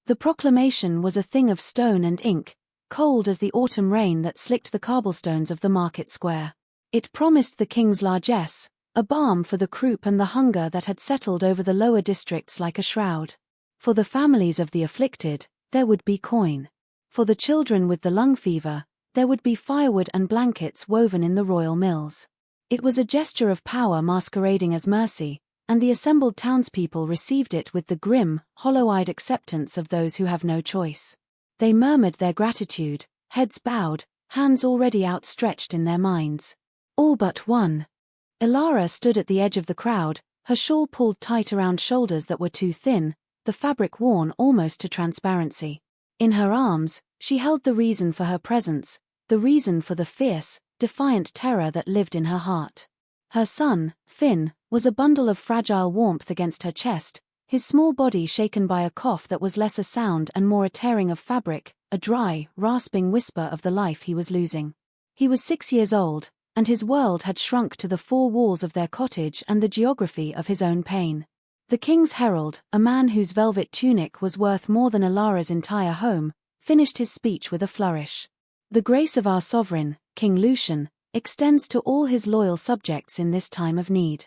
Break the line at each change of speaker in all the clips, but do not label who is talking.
The proclamation was a thing of stone and ink, cold as the autumn rain that slicked the cobblestones of the market square. It promised the king's largesse, a balm for the croup and the hunger that had settled over the lower districts like a shroud. For the families of the afflicted, there would be coin. For the children with the lung fever, there would be firewood and blankets woven in the royal mills. It was a gesture of power masquerading as mercy, and the assembled townspeople received it with the grim, hollow-eyed acceptance of those who have no choice. They murmured their gratitude, heads bowed, hands already outstretched in their minds. All but one. Ilara stood at the edge of the crowd, her shawl pulled tight around shoulders that were too thin, the fabric worn almost to transparency. In her arms, she held the reason for her presence, the reason for the fierce, defiant terror that lived in her heart. Her son, Finn, was a bundle of fragile warmth against her chest, his small body shaken by a cough that was less a sound and more a tearing of fabric, a dry, rasping whisper of the life he was losing. He was 6 years old, and his world had shrunk to the 4 walls of their cottage and the geography of his own pain. The king's herald, a man whose velvet tunic was worth more than Ilara's entire home, finished his speech with a flourish. The grace of our sovereign, King Lucian, extends to all his loyal subjects in this time of need.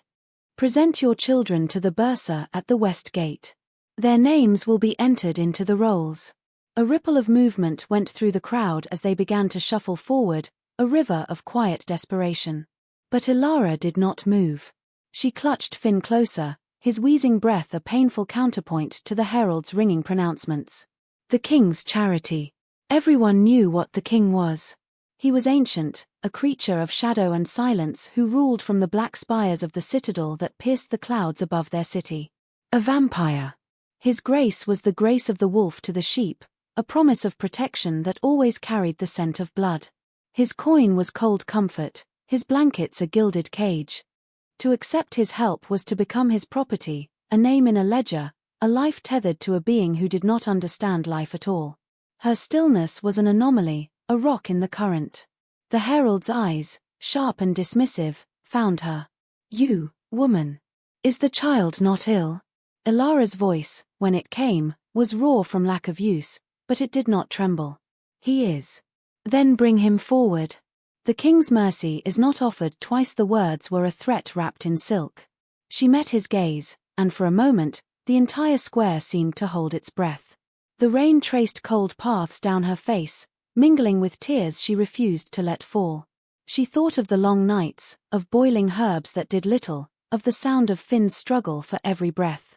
Present your children to the bursar at the west gate. Their names will be entered into the rolls. A ripple of movement went through the crowd as they began to shuffle forward, a river of quiet desperation. But Ilara did not move. She clutched Finn closer, his wheezing breath a painful counterpoint to the herald's ringing pronouncements. The king's charity. Everyone knew what the king was. He was ancient, a creature of shadow and silence who ruled from the black spires of the citadel that pierced the clouds above their city. A vampire. His grace was the grace of the wolf to the sheep, a promise of protection that always carried the scent of blood. His coin was cold comfort, his blankets a gilded cage. To accept his help was to become his property, a name in a ledger, a life tethered to a being who did not understand life at all. Her stillness was an anomaly, a rock in the current. The herald's eyes, sharp and dismissive, found her. You, woman. Is the child not ill? Ilara's voice, when it came, was raw from lack of use, but it did not tremble. He is. Then bring him forward. The king's mercy is not offered twice. The words were a threat wrapped in silk. She met his gaze, and for a moment, the entire square seemed to hold its breath. The rain traced cold paths down her face, mingling with tears she refused to let fall. She thought of the long nights, of boiling herbs that did little, of the sound of Finn's struggle for every breath.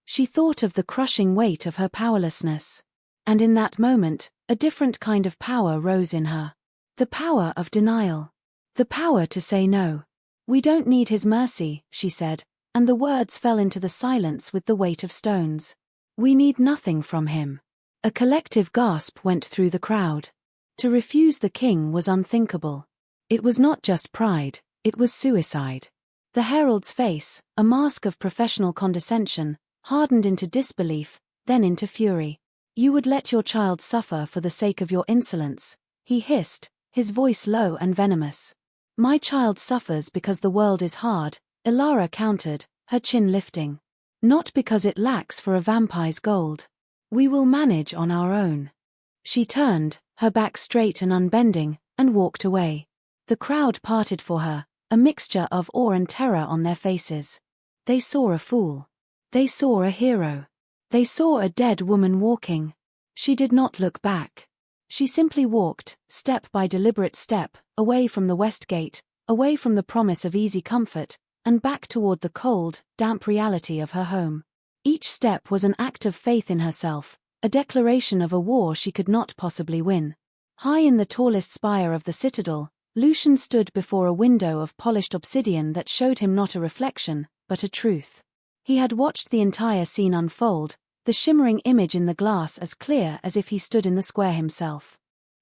She thought of the crushing weight of her powerlessness. And in that moment, a different kind of power rose in her. The power of denial. The power to say no. We don't need his mercy, she said, and the words fell into the silence with the weight of stones. We need nothing from him. A collective gasp went through the crowd. To refuse the king was unthinkable. It was not just pride, it was suicide. The herald's face, a mask of professional condescension, hardened into disbelief, then into fury. You would let your child suffer for the sake of your insolence, he hissed, his voice low and venomous. My child suffers because the world is hard, Ilara countered, her chin lifting. Not because it lacks for a vampire's gold. We will manage on our own. She turned, her back straight and unbending, and walked away. The crowd parted for her, a mixture of awe and terror on their faces. They saw a fool. They saw a hero. They saw a dead woman walking. She did not look back. She simply walked, step by deliberate step, away from the west gate, away from the promise of easy comfort, and back toward the cold, damp reality of her home. Each step was an act of faith in herself, a declaration of a war she could not possibly win. High in the tallest spire of the citadel, Lucian stood before a window of polished obsidian that showed him not a reflection, but a truth. He had watched the entire scene unfold, the shimmering image in the glass as clear as if he stood in the square himself.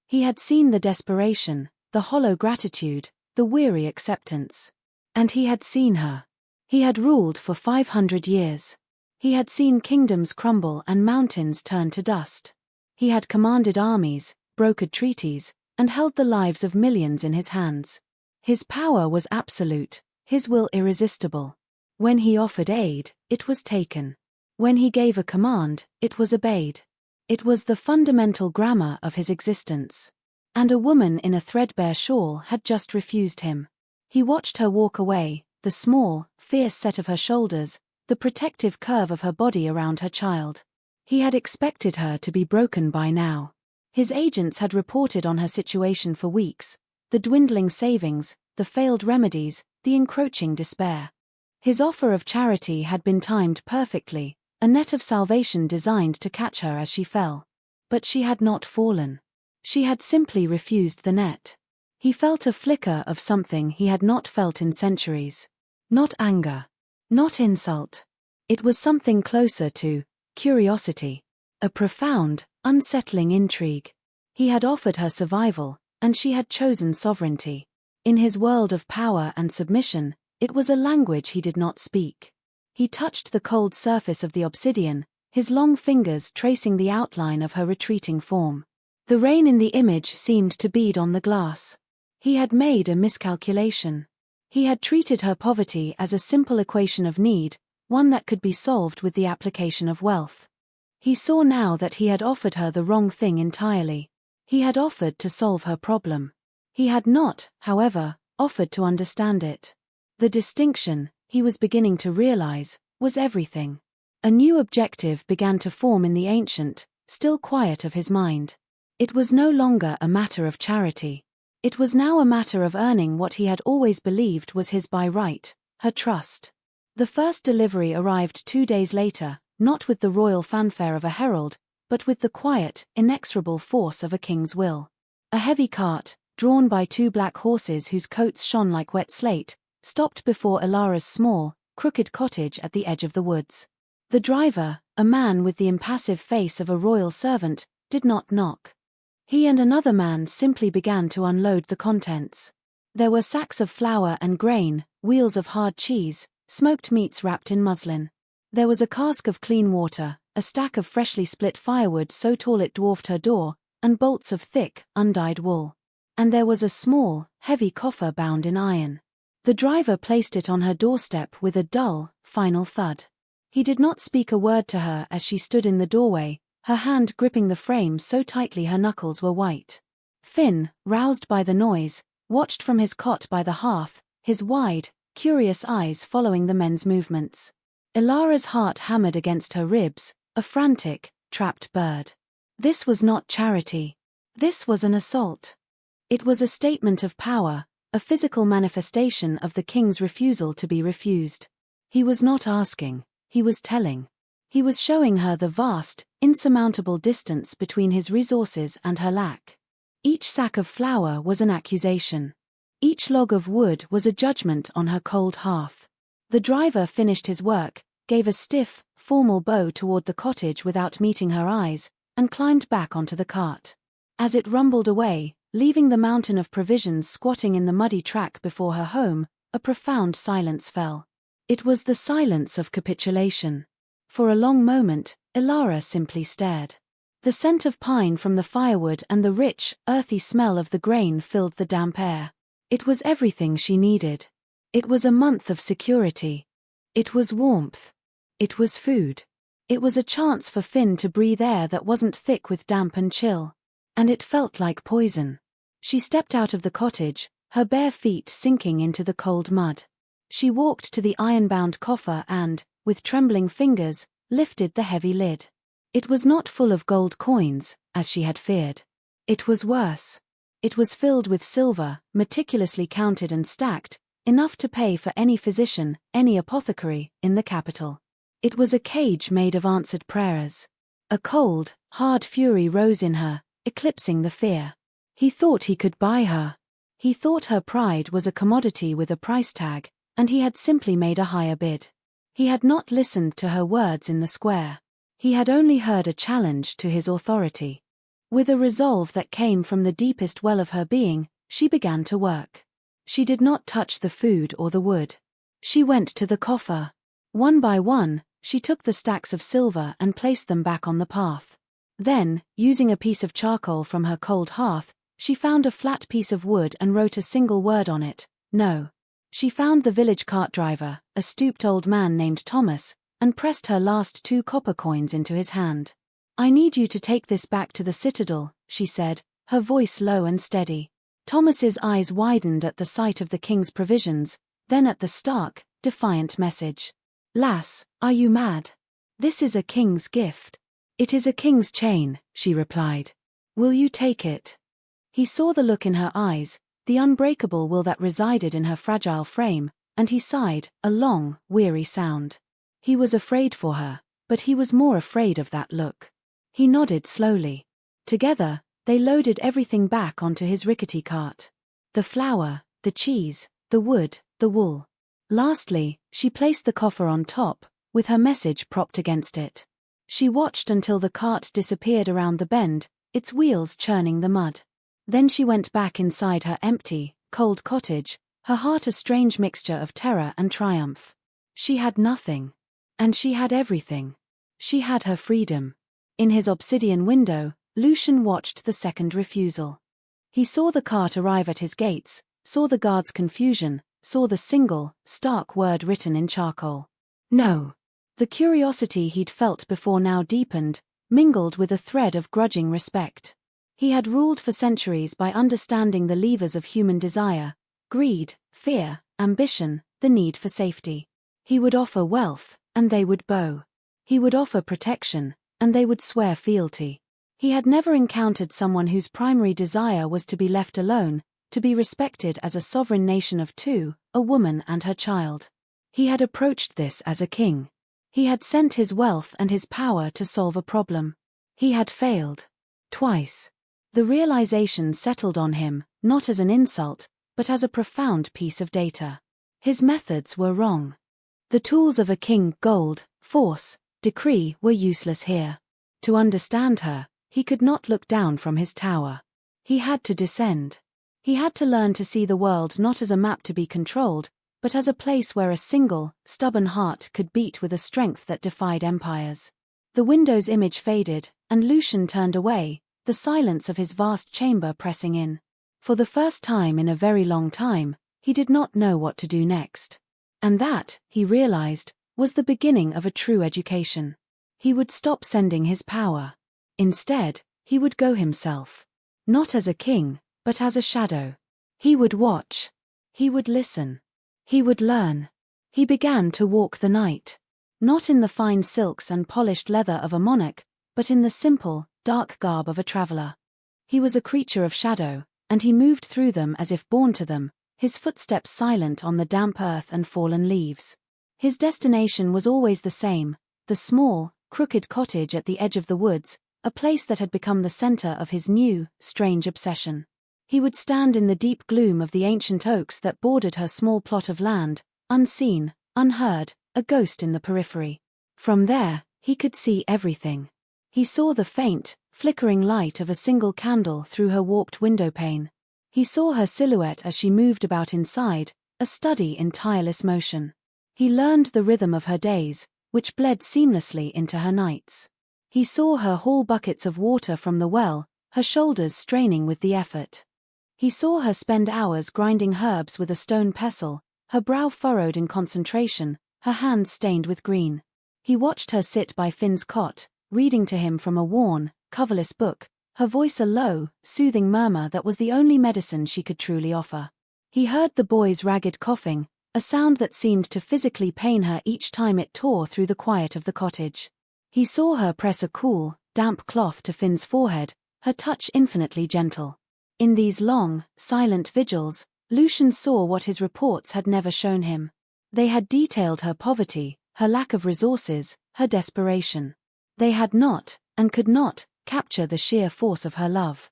He had seen the desperation, the hollow gratitude, the weary acceptance. And he had seen her. He had ruled for 500 years. He had seen kingdoms crumble and mountains turn to dust. He had commanded armies, brokered treaties, and held the lives of millions in his hands. His power was absolute, his will irresistible. When he offered aid, it was taken. When he gave a command, it was obeyed. It was the fundamental grammar of his existence. And a woman in a threadbare shawl had just refused him. He watched her walk away, the small, fierce set of her shoulders, the protective curve of her body around her child. He had expected her to be broken by now. His agents had reported on her situation for weeks, the dwindling savings, the failed remedies, the encroaching despair. His offer of charity had been timed perfectly, a net of salvation designed to catch her as she fell. But she had not fallen. She had simply refused the net. He felt a flicker of something he had not felt in centuries. Not anger. Not insult. It was something closer to curiosity. A profound, unsettling intrigue. He had offered her survival, and she had chosen sovereignty. In his world of power and submission, it was a language he did not speak. He touched the cold surface of the obsidian, his long fingers tracing the outline of her retreating form. The rain in the image seemed to bead on the glass. He had made a miscalculation. He had treated her poverty as a simple equation of need, one that could be solved with the application of wealth. He saw now that he had offered her the wrong thing entirely. He had offered to solve her problem. He had not, however, offered to understand it. The distinction, he was beginning to realize, was everything. A new objective began to form in the ancient, still quiet of his mind. It was no longer a matter of charity. It was now a matter of earning what he had always believed was his by right, her trust. The first delivery arrived 2 days later, not with the royal fanfare of a herald, but with the quiet, inexorable force of a king's will. A heavy cart, drawn by 2 black horses whose coats shone like wet slate, stopped before Ilara's small, crooked cottage at the edge of the woods. The driver, a man with the impassive face of a royal servant, did not knock. He and another man simply began to unload the contents. There were sacks of flour and grain, wheels of hard cheese, smoked meats wrapped in muslin. There was a cask of clean water, a stack of freshly split firewood so tall it dwarfed her door, and bolts of thick, undyed wool. And there was a small, heavy coffer bound in iron. The driver placed it on her doorstep with a dull, final thud. He did not speak a word to her as she stood in the doorway, her hand gripping the frame so tightly her knuckles were white. Finn, roused by the noise, watched from his cot by the hearth, his wide, curious eyes following the men's movements. Ilara's heart hammered against her ribs, a frantic, trapped bird. This was not charity. This was an assault. It was a statement of power, a physical manifestation of the king's refusal to be refused. He was not asking, he was telling. He was showing her the vast, insurmountable distance between his resources and her lack. Each sack of flour was an accusation. Each log of wood was a judgment on her cold hearth. The driver finished his work, gave a stiff, formal bow toward the cottage without meeting her eyes, and climbed back onto the cart. As it rumbled away, leaving the mountain of provisions squatting in the muddy track before her home, a profound silence fell. It was the silence of capitulation. For a long moment, Ilara simply stared. The scent of pine from the firewood and the rich, earthy smell of the grain filled the damp air. It was everything she needed. It was a month of security. It was warmth. It was food. It was a chance for Finn to breathe air that wasn't thick with damp and chill. And it felt like poison. She stepped out of the cottage, her bare feet sinking into the cold mud. She walked to the iron-bound coffer and, with trembling fingers, lifted the heavy lid. It was not full of gold coins, as she had feared. It was worse. It was filled with silver, meticulously counted and stacked, enough to pay for any physician, any apothecary, in the capital. It was a cage made of answered prayers. A cold, hard fury rose in her, eclipsing the fear. He thought he could buy her. He thought her pride was a commodity with a price tag, and he had simply made a higher bid. He had not listened to her words in the square. He had only heard a challenge to his authority. With a resolve that came from the deepest well of her being, she began to work. She did not touch the food or the wood. She went to the coffer. One by one, she took the stacks of silver and placed them back on the path. Then, using a piece of charcoal from her cold hearth, she found a flat piece of wood and wrote a single word on it, no. She found the village cart driver, a stooped old man named Thomas, and pressed her last 2 copper coins into his hand. I need you to take this back to the citadel, she said, her voice low and steady. Thomas's eyes widened at the sight of the king's provisions, then at the stark, defiant message. Lass, are you mad? This is a king's gift. It is a king's chain, she replied. Will you take it? He saw the look in her eyes, the unbreakable will that resided in her fragile frame, and he sighed, a long, weary sound. He was afraid for her, but he was more afraid of that look. He nodded slowly. Together, they loaded everything back onto his rickety cart. The flour, the cheese, the wood, the wool. Lastly, she placed the coffer on top, with her message propped against it. She watched until the cart disappeared around the bend, its wheels churning the mud. Then she went back inside her empty, cold cottage, her heart a strange mixture of terror and triumph. She had nothing. And she had everything. She had her freedom. In his obsidian window, Lucian watched the second refusal. He saw the cart arrive at his gates, saw the guard's confusion, saw the single, stark word written in charcoal. No. The curiosity he'd felt before now deepened, mingled with a thread of grudging respect. He had ruled for centuries by understanding the levers of human desire: greed, fear, ambition, the need for safety. He would offer wealth, and they would bow. He would offer protection, and they would swear fealty. He had never encountered someone whose primary desire was to be left alone, to be respected as a sovereign nation of two, a woman and her child. He had approached this as a king. He had sent his wealth and his power to solve a problem. He had failed. Twice. The realization settled on him, not as an insult, but as a profound piece of data. His methods were wrong. The tools of a king, gold, force, decree, were useless here. To understand her, he could not look down from his tower. He had to descend. He had to learn to see the world not as a map to be controlled, but as a place where a single, stubborn heart could beat with a strength that defied empires. The window's image faded, and Lucian turned away, the silence of his vast chamber pressing in. For the first time in a very long time, he did not know what to do next. And that, he realized, was the beginning of a true education. He would stop sending his power. Instead, he would go himself. Not as a king, but as a shadow. He would watch. He would listen. He would learn. He began to walk the night. Not in the fine silks and polished leather of a monarch, but in the simple, dark garb of a traveler. He was a creature of shadow, and he moved through them as if born to them, his footsteps silent on the damp earth and fallen leaves. His destination was always the same, the small, crooked cottage at the edge of the woods, a place that had become the center of his new, strange obsession. He would stand in the deep gloom of the ancient oaks that bordered her small plot of land, unseen, unheard, a ghost in the periphery. From there, he could see everything. He saw the faint, flickering light of a single candle through her warped windowpane. He saw her silhouette as she moved about inside, a study in tireless motion. He learned the rhythm of her days, which bled seamlessly into her nights. He saw her haul buckets of water from the well, her shoulders straining with the effort. He saw her spend hours grinding herbs with a stone pestle, her brow furrowed in concentration, her hands stained with green. He watched her sit by Finn's cot, reading to him from a worn, coverless book, her voice a low, soothing murmur that was the only medicine she could truly offer. He heard the boy's ragged coughing, a sound that seemed to physically pain her each time it tore through the quiet of the cottage. He saw her press a cool, damp cloth to Finn's forehead, her touch infinitely gentle. In these long, silent vigils, Lucian saw what his reports had never shown him. They had detailed her poverty, her lack of resources, her desperation. They had not, and could not, capture the sheer force of her love.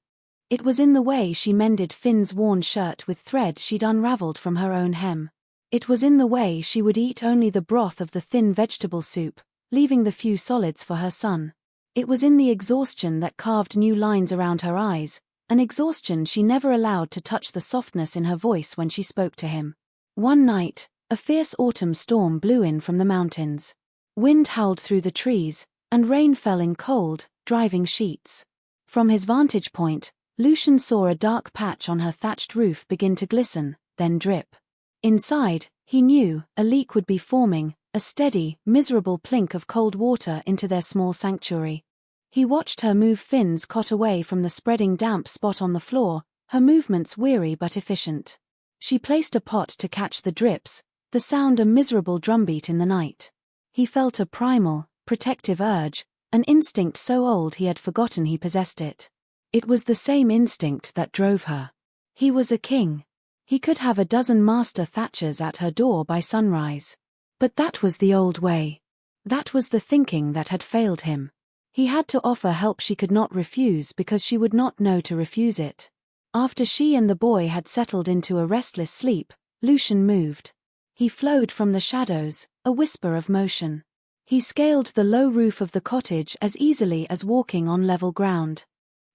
It was in the way she mended Finn's worn shirt with thread she'd unraveled from her own hem. It was in the way she would eat only the broth of the thin vegetable soup, leaving the few solids for her son. It was in the exhaustion that carved new lines around her eyes, an exhaustion she never allowed to touch the softness in her voice when she spoke to him. One night, a fierce autumn storm blew in from the mountains. Wind howled through the trees, and rain fell in cold, driving sheets. From his vantage point, Lucian saw a dark patch on her thatched roof begin to glisten, then drip. Inside, he knew, a leak would be forming, a steady, miserable plink of cold water into their small sanctuary. He watched her move Finn's cot away from the spreading damp spot on the floor, her movements weary but efficient. She placed a pot to catch the drips, the sound a miserable drumbeat in the night. He felt a primal, protective urge, an instinct so old he had forgotten he possessed it. It was the same instinct that drove her. He was a king. He could have a dozen master thatchers at her door by sunrise. But that was the old way. That was the thinking that had failed him. He had to offer help she could not refuse because she would not know to refuse it. After she and the boy had settled into a restless sleep, Lucian moved. He flowed from the shadows, a whisper of motion. He scaled the low roof of the cottage as easily as walking on level ground.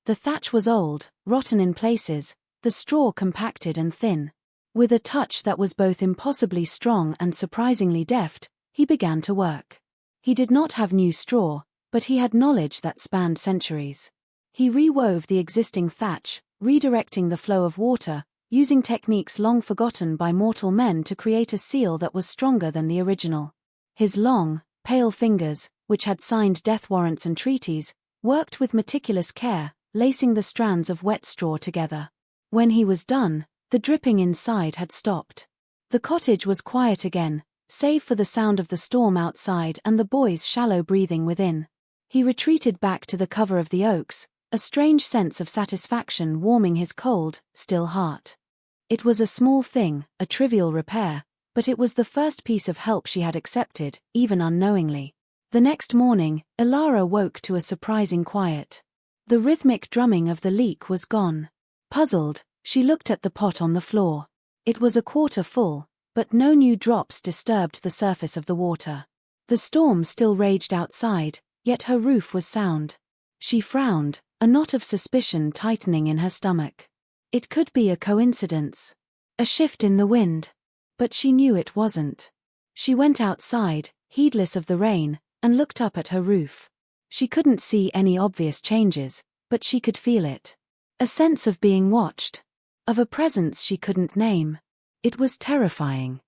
The thatch was old, rotten in places, the straw compacted and thin. With a touch that was both impossibly strong and surprisingly deft, he began to work. He did not have new straw, but he had knowledge that spanned centuries. He rewove the existing thatch, redirecting the flow of water, using techniques long forgotten by mortal men to create a seal that was stronger than the original. His long, pale fingers, which had signed death warrants and treaties, worked with meticulous care, lacing the strands of wet straw together. When he was done, the dripping inside had stopped. The cottage was quiet again, save for the sound of the storm outside and the boy's shallow breathing within. He retreated back to the cover of the oaks, a strange sense of satisfaction warming his cold, still heart. It was a small thing, a trivial repair, but it was the first piece of help she had accepted, even unknowingly. The next morning, Ilara woke to a surprising quiet. The rhythmic drumming of the leak was gone. Puzzled, she looked at the pot on the floor. It was a quarter full, but no new drops disturbed the surface of the water. The storm still raged outside, yet her roof was sound. She frowned, a knot of suspicion tightening in her stomach. It could be a coincidence. A shift in the wind. But she knew it wasn't. She went outside, heedless of the rain, and looked up at her roof. She couldn't see any obvious changes, but she could feel it. A sense of being watched. Of a presence she couldn't name. It was terrifying.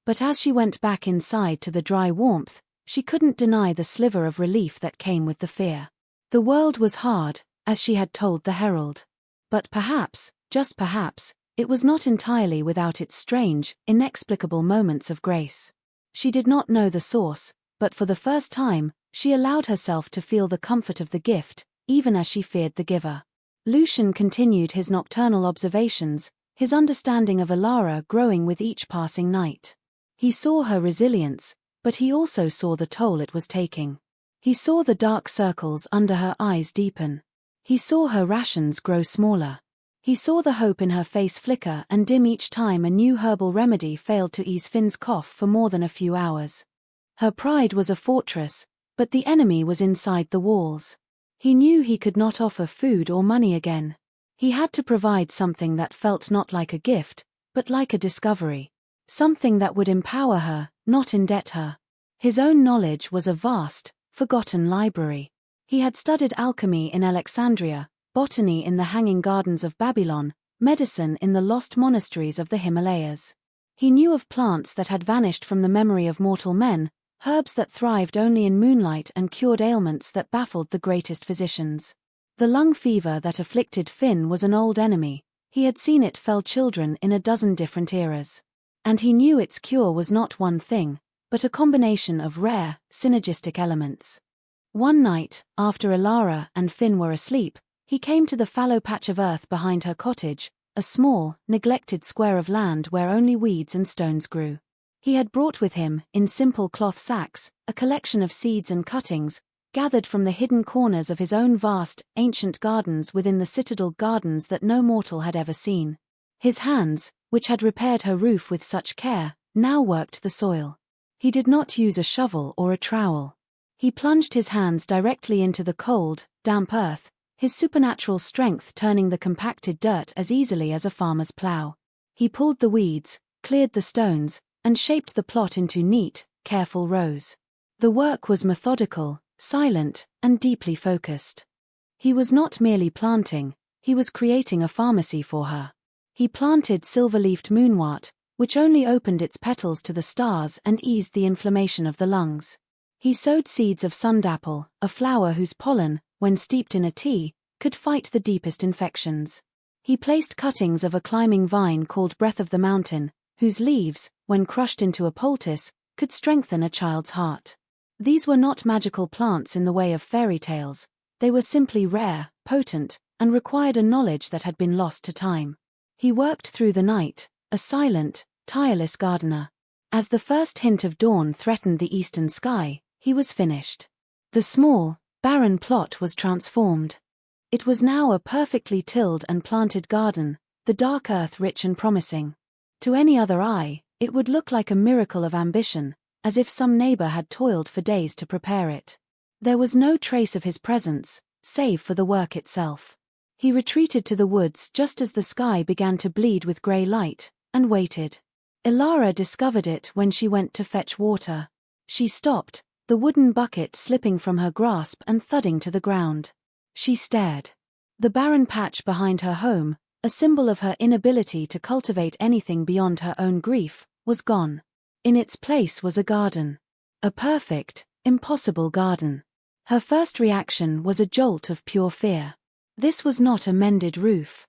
But as she went back inside to the dry warmth, she couldn't deny the sliver of relief that came with the fear. The world was hard, as she had told the herald. But perhaps, just perhaps, it was not entirely without its strange, inexplicable moments of grace. She did not know the source, but for the first time, she allowed herself to feel the comfort of the gift, even as she feared the giver. Lucian continued his nocturnal observations, his understanding of Ilara growing with each passing night. He saw her resilience, but he also saw the toll it was taking. He saw the dark circles under her eyes deepen. He saw her rations grow smaller. He saw the hope in her face flicker and dim each time a new herbal remedy failed to ease Finn's cough for more than a few hours. Her pride was a fortress, but the enemy was inside the walls. He knew he could not offer food or money again. He had to provide something that felt not like a gift, but like a discovery. Something that would empower her, not indebt her. His own knowledge was a vast, forgotten library. He had studied alchemy in Alexandria, botany in the Hanging Gardens of Babylon, medicine in the lost monasteries of the Himalayas. He knew of plants that had vanished from the memory of mortal men, herbs that thrived only in moonlight and cured ailments that baffled the greatest physicians. The lung fever that afflicted Finn was an old enemy. He had seen it fell children in a dozen different eras. And he knew its cure was not one thing, but a combination of rare, synergistic elements. One night, after Ilara and Finn were asleep, he came to the fallow patch of earth behind her cottage, a small, neglected square of land where only weeds and stones grew. He had brought with him, in simple cloth sacks, a collection of seeds and cuttings, gathered from the hidden corners of his own vast, ancient gardens within the citadel gardens that no mortal had ever seen. His hands, which had repaired her roof with such care, now worked the soil. He did not use a shovel or a trowel. He plunged his hands directly into the cold, damp earth, his supernatural strength turning the compacted dirt as easily as a farmer's plow. He pulled the weeds, cleared the stones, and shaped the plot into neat, careful rows. The work was methodical, silent, and deeply focused. He was not merely planting, he was creating a pharmacy for her. He planted silver-leafed moonwort, which only opened its petals to the stars and eased the inflammation of the lungs. He sowed seeds of sundapple, a flower whose pollen, when steeped in a tea, could fight the deepest infections. He placed cuttings of a climbing vine called Breath of the Mountain, whose leaves, when crushed into a poultice, could strengthen a child's heart. These were not magical plants in the way of fairy tales. They were simply rare, potent, and required a knowledge that had been lost to time. He worked through the night, a silent, tireless gardener. As the first hint of dawn threatened the eastern sky, he was finished. The small, barren plot was transformed. It was now a perfectly tilled and planted garden, the dark earth rich and promising. To any other eye, it would look like a miracle of ambition, as if some neighbor had toiled for days to prepare it. There was no trace of his presence, save for the work itself. He retreated to the woods just as the sky began to bleed with grey light, and waited. Ilara discovered it when she went to fetch water. She stopped, the wooden bucket slipping from her grasp and thudding to the ground. She stared. The barren patch behind her home, a symbol of her inability to cultivate anything beyond her own grief, was gone. In its place was a garden. A perfect, impossible garden. Her first reaction was a jolt of pure fear. This was not a mended roof.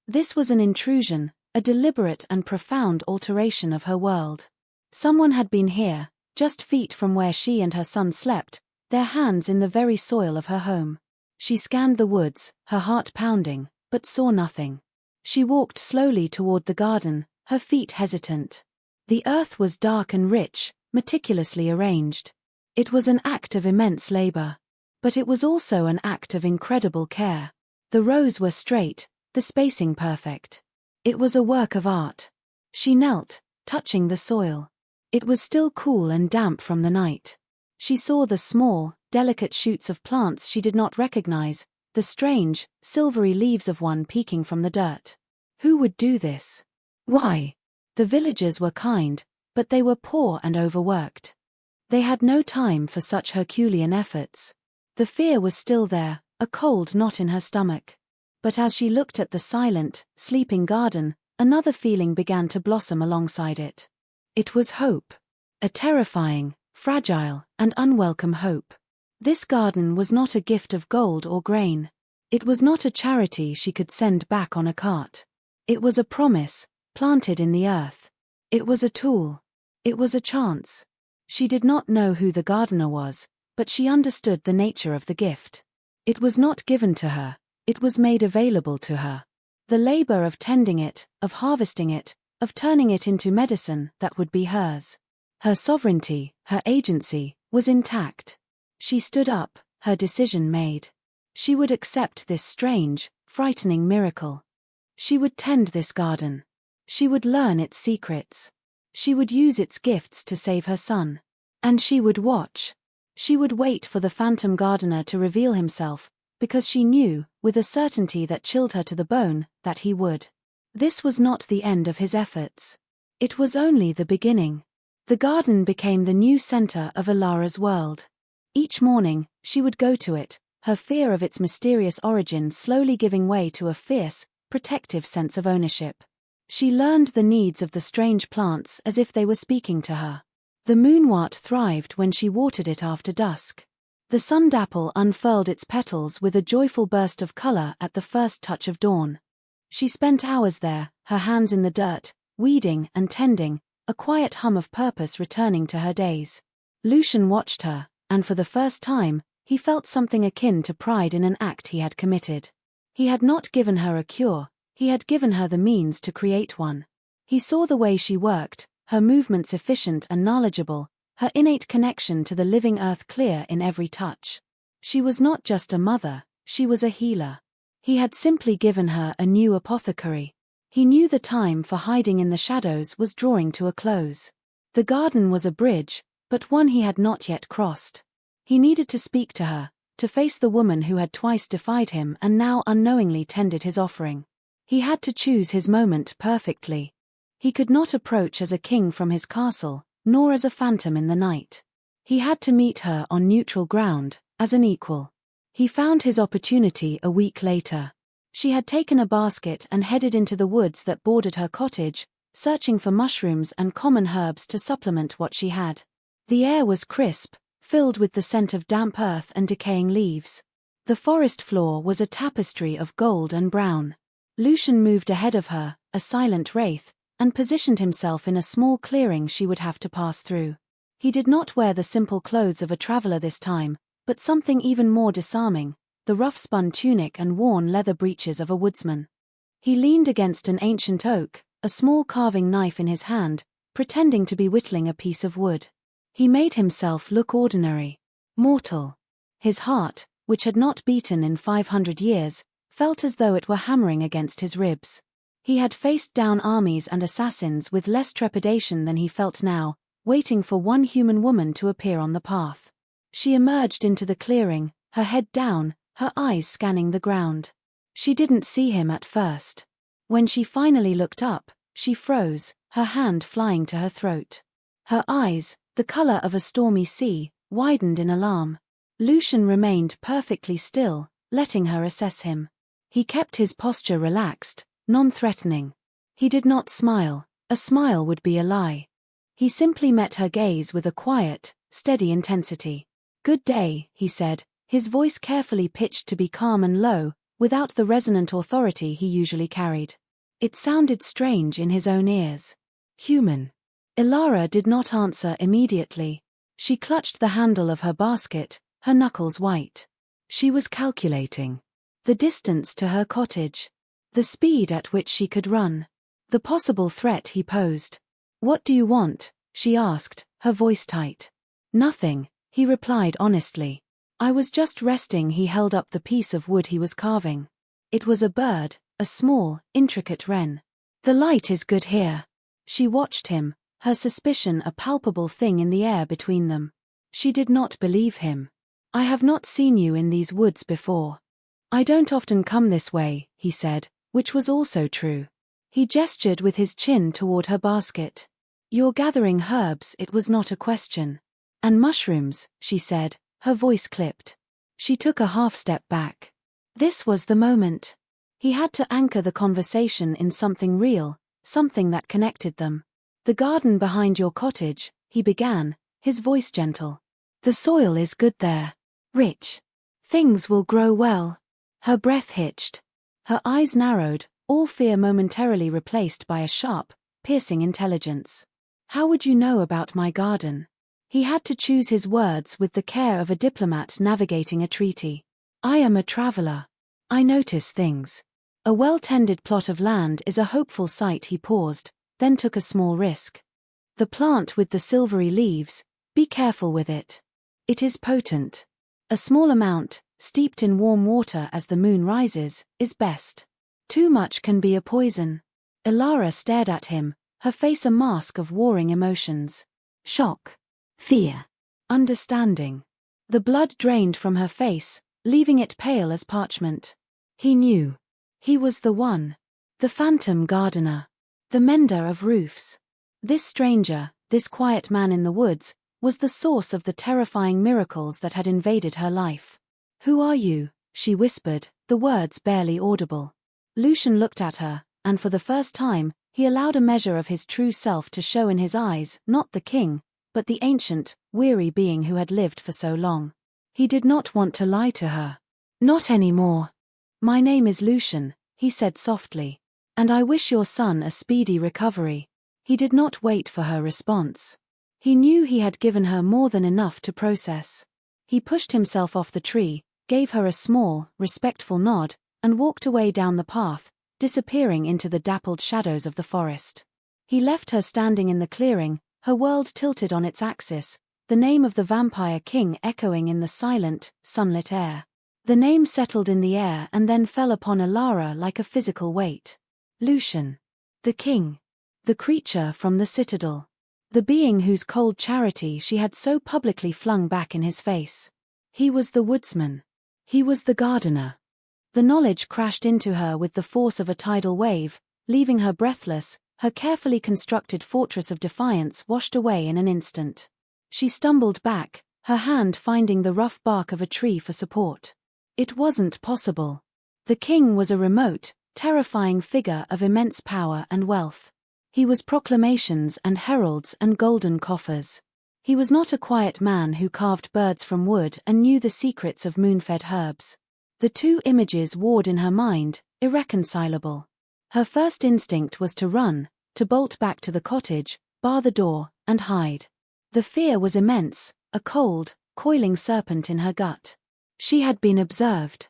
This was an intrusion, a deliberate and profound alteration of her world. Someone had been here, just feet from where she and her son slept, their hands in the very soil of her home. She scanned the woods, her heart pounding, but saw nothing. She walked slowly toward the garden, her feet hesitant. The earth was dark and rich, meticulously arranged. It was an act of immense labor. But it was also an act of incredible care. The rows were straight, the spacing perfect. It was a work of art. She knelt, touching the soil. It was still cool and damp from the night. She saw the small, delicate shoots of plants she did not recognize, the strange, silvery leaves of one peeking from the dirt. Who would do this? Why? The villagers were kind, but they were poor and overworked. They had no time for such Herculean efforts. The fear was still there, a cold knot in her stomach. But as she looked at the silent, sleeping garden, another feeling began to blossom alongside it. It was hope. A terrifying, fragile, and unwelcome hope. This garden was not a gift of gold or grain. It was not a charity she could send back on a cart. It was a promise, planted in the earth. It was a tool. It was a chance. She did not know who the gardener was, but she understood the nature of the gift. It was not given to her, it was made available to her. The labor of tending it, of harvesting it, of turning it into medicine that would be hers. Her sovereignty, her agency, was intact. She stood up, her decision made. She would accept this strange, frightening miracle. She would tend this garden. She would learn its secrets. She would use its gifts to save her son. And she would watch. She would wait for the phantom gardener to reveal himself, because she knew, with a certainty that chilled her to the bone, that he would. This was not the end of his efforts. It was only the beginning. The garden became the new center of Ilara's world. Each morning, she would go to it, her fear of its mysterious origin slowly giving way to a fierce, protective sense of ownership. She learned the needs of the strange plants as if they were speaking to her. The moonwort thrived when she watered it after dusk. The sundapple unfurled its petals with a joyful burst of color at the first touch of dawn. She spent hours there, her hands in the dirt, weeding and tending, a quiet hum of purpose returning to her days. Lucian watched her, and for the first time, he felt something akin to pride in an act he had committed. He had not given her a cure, he had given her the means to create one. He saw the way she worked, her movements efficient and knowledgeable, her innate connection to the living earth clear in every touch. She was not just a mother, she was a healer. He had simply given her a new apothecary. He knew the time for hiding in the shadows was drawing to a close. The garden was a bridge, but one he had not yet crossed. He needed to speak to her, to face the woman who had twice defied him and now unknowingly tended his offering. He had to choose his moment perfectly. He could not approach as a king from his castle, nor as a phantom in the night. He had to meet her on neutral ground, as an equal. He found his opportunity a week later. She had taken a basket and headed into the woods that bordered her cottage, searching for mushrooms and common herbs to supplement what she had. The air was crisp, filled with the scent of damp earth and decaying leaves. The forest floor was a tapestry of gold and brown. Lucian moved ahead of her, a silent wraith, and positioned himself in a small clearing she would have to pass through. He did not wear the simple clothes of a traveler this time, but something even more disarming, the rough-spun tunic and worn leather breeches of a woodsman. He leaned against an ancient oak, a small carving knife in his hand, pretending to be whittling a piece of wood. He made himself look ordinary, mortal. His heart, which had not beaten in 500 years, felt as though it were hammering against his ribs. He had faced down armies and assassins with less trepidation than he felt now, waiting for one human woman to appear on the path. She emerged into the clearing, her head down, her eyes scanning the ground. She didn't see him at first. When she finally looked up, she froze, her hand flying to her throat. Her eyes, the color of a stormy sea, widened in alarm. Lucian remained perfectly still, letting her assess him. He kept his posture relaxed, non-threatening. He did not smile, a smile would be a lie. He simply met her gaze with a quiet, steady intensity. "Good day," he said, his voice carefully pitched to be calm and low, without the resonant authority he usually carried. It sounded strange in his own ears. Human. Ilara did not answer immediately. She clutched the handle of her basket, her knuckles white. She was calculating. The distance to her cottage. The speed at which she could run. The possible threat he posed. "What do you want?" she asked, her voice tight. "Nothing," he replied honestly. "I was just resting." He held up the piece of wood he was carving. It was a bird, a small, intricate wren. "The light is good here." She watched him, her suspicion a palpable thing in the air between them. She did not believe him. "I have not seen you in these woods before." "I don't often come this way," he said, which was also true. He gestured with his chin toward her basket. "You're gathering herbs." It was not a question. "And mushrooms," she said, her voice clipped. She took a half-step back. This was the moment. He had to anchor the conversation in something real, something that connected them. "The garden behind your cottage," he began, his voice gentle. "The soil is good there. Rich. Things will grow well." Her breath hitched. Her eyes narrowed, all fear momentarily replaced by a sharp, piercing intelligence. "How would you know about my garden?" He had to choose his words with the care of a diplomat navigating a treaty. "I am a traveler. I notice things." A well-tended plot of land is a hopeful sight. He paused, then took a small risk. "The plant with the silvery leaves, be careful with it. It is potent. A small amount, steeped in warm water as the moon rises, is best. Too much can be a poison." Ilara stared at him, her face a mask of warring emotions. Shock. Fear. Understanding. The blood drained from her face, leaving it pale as parchment. He knew. He was the one. The phantom gardener. The mender of roofs. This stranger, this quiet man in the woods, was the source of the terrifying miracles that had invaded her life. "Who are you?" she whispered, the words barely audible. Lucian looked at her, and for the first time, he allowed a measure of his true self to show in his eyes, not the king, but the ancient, weary being who had lived for so long. He did not want to lie to her. "Not anymore. My name is Lucian," he said softly. "And I wish your son a speedy recovery." He did not wait for her response. He knew he had given her more than enough to process. He pushed himself off the tree, gave her a small, respectful nod, and walked away down the path, disappearing into the dappled shadows of the forest. He left her standing in the clearing, her world tilted on its axis, the name of the vampire king echoing in the silent, sunlit air. The name settled in the air and then fell upon Ilara like a physical weight. Lucian. The king. The creature from the citadel. The being whose cold charity she had so publicly flung back in his face. He was the woodsman. He was the gardener. The knowledge crashed into her with the force of a tidal wave, leaving her breathless, her carefully constructed fortress of defiance washed away in an instant. She stumbled back, her hand finding the rough bark of a tree for support. It wasn't possible. The king was a remote, terrifying figure of immense power and wealth. He was proclamations and heralds and golden coffers. He was not a quiet man who carved birds from wood and knew the secrets of moon-fed herbs. The two images warred in her mind, irreconcilable. Her first instinct was to run, to bolt back to the cottage, bar the door, and hide. The fear was immense, a cold, coiling serpent in her gut. She had been observed.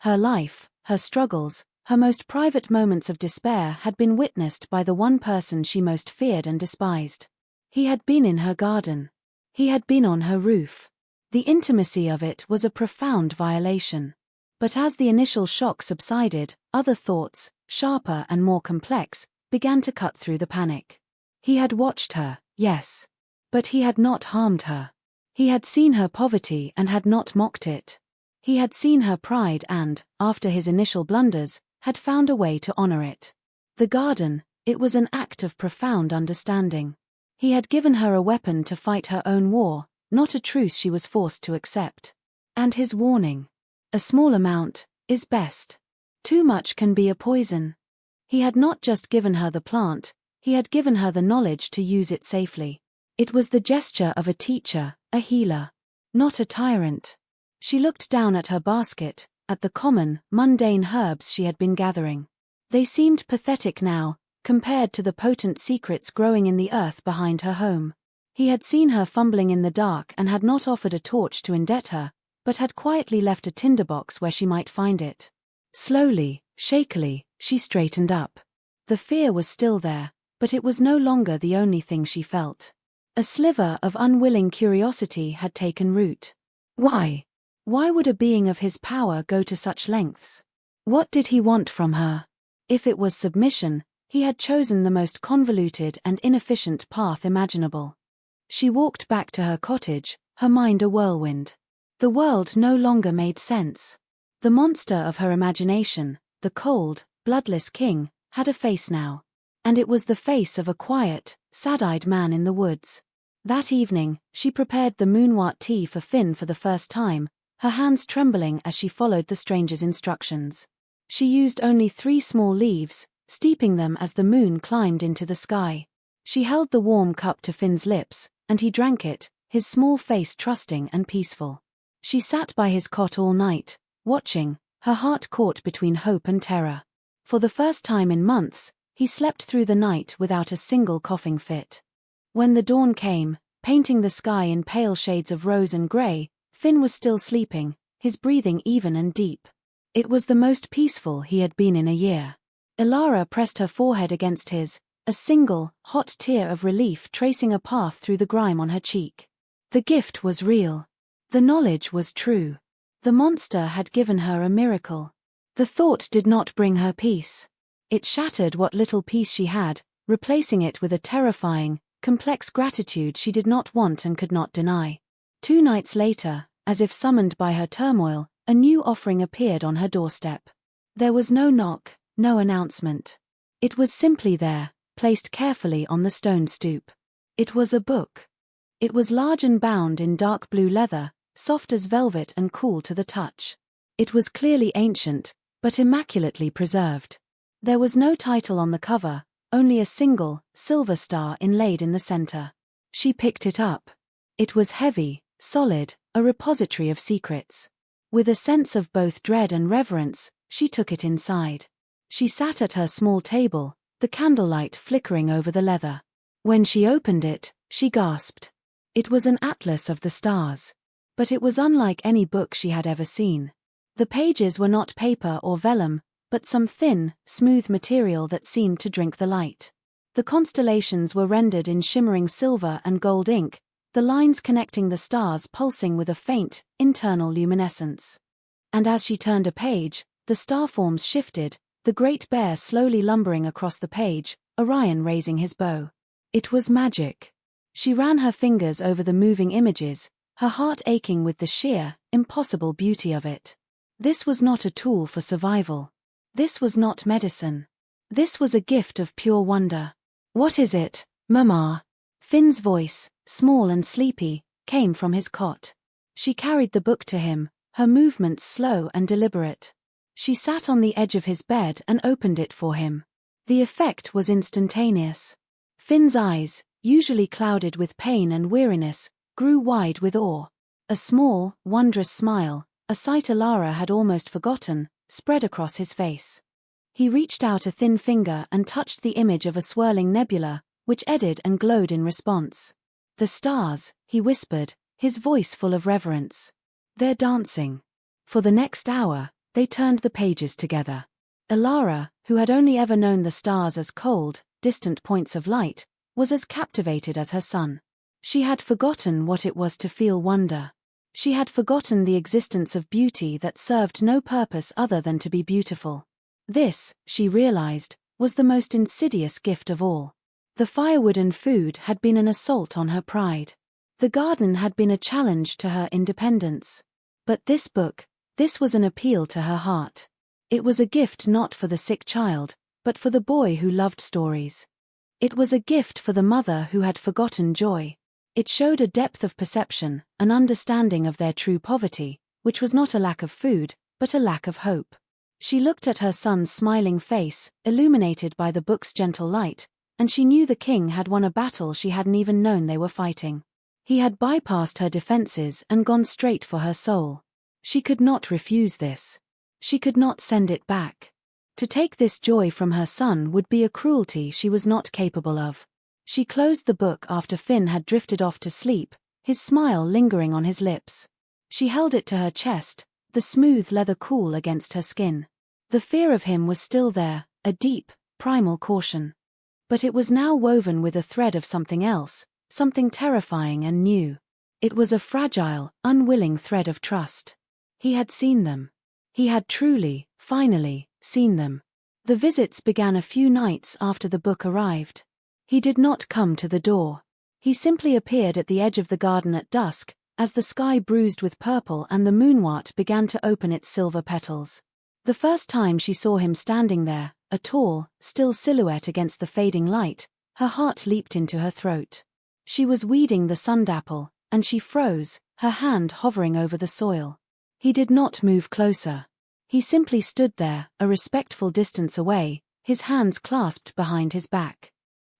Her life, her struggles, her most private moments of despair had been witnessed by the one person she most feared and despised. He had been in her garden. He had been on her roof. The intimacy of it was a profound violation. But as the initial shock subsided, other thoughts, sharper and more complex, began to cut through the panic. He had watched her, yes. But he had not harmed her. He had seen her poverty and had not mocked it. He had seen her pride and, after his initial blunders, had found a way to honor it. The garden, it was an act of profound understanding. He had given her a weapon to fight her own war, not a truce she was forced to accept. And his warning: a small amount is best. Too much can be a poison. He had not just given her the plant, he had given her the knowledge to use it safely. It was the gesture of a teacher, a healer, not a tyrant. She looked down at her basket, at the common, mundane herbs she had been gathering. They seemed pathetic now, compared to the potent secrets growing in the earth behind her home. He had seen her fumbling in the dark and had not offered a torch to indent her, but had quietly left a tinderbox where she might find it. Slowly, shakily, she straightened up. The fear was still there, but it was no longer the only thing she felt. A sliver of unwilling curiosity had taken root. Why? Why would a being of his power go to such lengths? What did he want from her? If it was submission, he had chosen the most convoluted and inefficient path imaginable. She walked back to her cottage, her mind a whirlwind. The world no longer made sense. The monster of her imagination, the cold, bloodless king, had a face now. And it was the face of a quiet, sad-eyed man in the woods. That evening, she prepared the moonwort tea for Finn for the first time, her hands trembling as she followed the stranger's instructions. She used only 3 small leaves, steeping them as the moon climbed into the sky. She held the warm cup to Finn's lips, and he drank it, his small face trusting and peaceful. She sat by his cot all night, watching, her heart caught between hope and terror. For the first time in months, he slept through the night without a single coughing fit. When the dawn came, painting the sky in pale shades of rose and grey, Finn was still sleeping, his breathing even and deep. It was the most peaceful he had been in a year. Ilara pressed her forehead against his, a single, hot tear of relief tracing a path through the grime on her cheek. The gift was real. The knowledge was true. The monster had given her a miracle. The thought did not bring her peace. It shattered what little peace she had, replacing it with a terrifying, complex gratitude she did not want and could not deny. 2 nights later, as if summoned by her turmoil, a new offering appeared on her doorstep. There was no knock, no announcement. It was simply there, placed carefully on the stone stoop. It was a book. It was large and bound in dark blue leather, soft as velvet and cool to the touch. It was clearly ancient, but immaculately preserved. There was no title on the cover, only a single, silver star inlaid in the center. She picked it up. It was heavy, solid, a repository of secrets. With a sense of both dread and reverence, she took it inside. She sat at her small table, the candlelight flickering over the leather. When she opened it, she gasped. It was an atlas of the stars. But it was unlike any book she had ever seen. The pages were not paper or vellum, but some thin, smooth material that seemed to drink the light. The constellations were rendered in shimmering silver and gold ink, the lines connecting the stars pulsing with a faint, internal luminescence. And as she turned a page, the star forms shifted, the Great Bear slowly lumbering across the page, Orion raising his bow. It was magic. She ran her fingers over the moving images, her heart aching with the sheer, impossible beauty of it. This was not a tool for survival. This was not medicine. This was a gift of pure wonder. "What is it, Mama?" Finn's voice, small and sleepy, came from his cot. She carried the book to him, her movements slow and deliberate. She sat on the edge of his bed and opened it for him. The effect was instantaneous. Finn's eyes, usually clouded with pain and weariness, grew wide with awe. A small, wondrous smile, a sight Alara had almost forgotten, spread across his face. He reached out a thin finger and touched the image of a swirling nebula, which eddied and glowed in response. "The stars," he whispered, his voice full of reverence. "They're dancing." For the next hour, they turned the pages together. Alara, who had only ever known the stars as cold, distant points of light, was as captivated as her son. She had forgotten what it was to feel wonder. She had forgotten the existence of beauty that served no purpose other than to be beautiful. This, she realized, was the most insidious gift of all. The firewood and food had been an assault on her pride. The garden had been a challenge to her independence. But this book, this was an appeal to her heart. It was a gift not for the sick child, but for the boy who loved stories. It was a gift for the mother who had forgotten joy. It showed a depth of perception, an understanding of their true poverty, which was not a lack of food, but a lack of hope. She looked at her son's smiling face, illuminated by the book's gentle light, and she knew the king had won a battle she hadn't even known they were fighting. He had bypassed her defenses and gone straight for her soul. She could not refuse this. She could not send it back. To take this joy from her son would be a cruelty she was not capable of. She closed the book after Finn had drifted off to sleep, his smile lingering on his lips. She held it to her chest, the smooth leather cool against her skin. The fear of him was still there, a deep, primal caution. But it was now woven with a thread of something else, something terrifying and new. It was a fragile, unwilling thread of trust. He had seen them. He had truly, finally, seen them. The visits began a few nights after the book arrived. He did not come to the door. He simply appeared at the edge of the garden at dusk, as the sky bruised with purple and the moonwort began to open its silver petals. The first time she saw him standing there, a tall, still silhouette against the fading light, her heart leaped into her throat. She was weeding the sundapple, and she froze, her hand hovering over the soil. He did not move closer. He simply stood there, a respectful distance away, his hands clasped behind his back.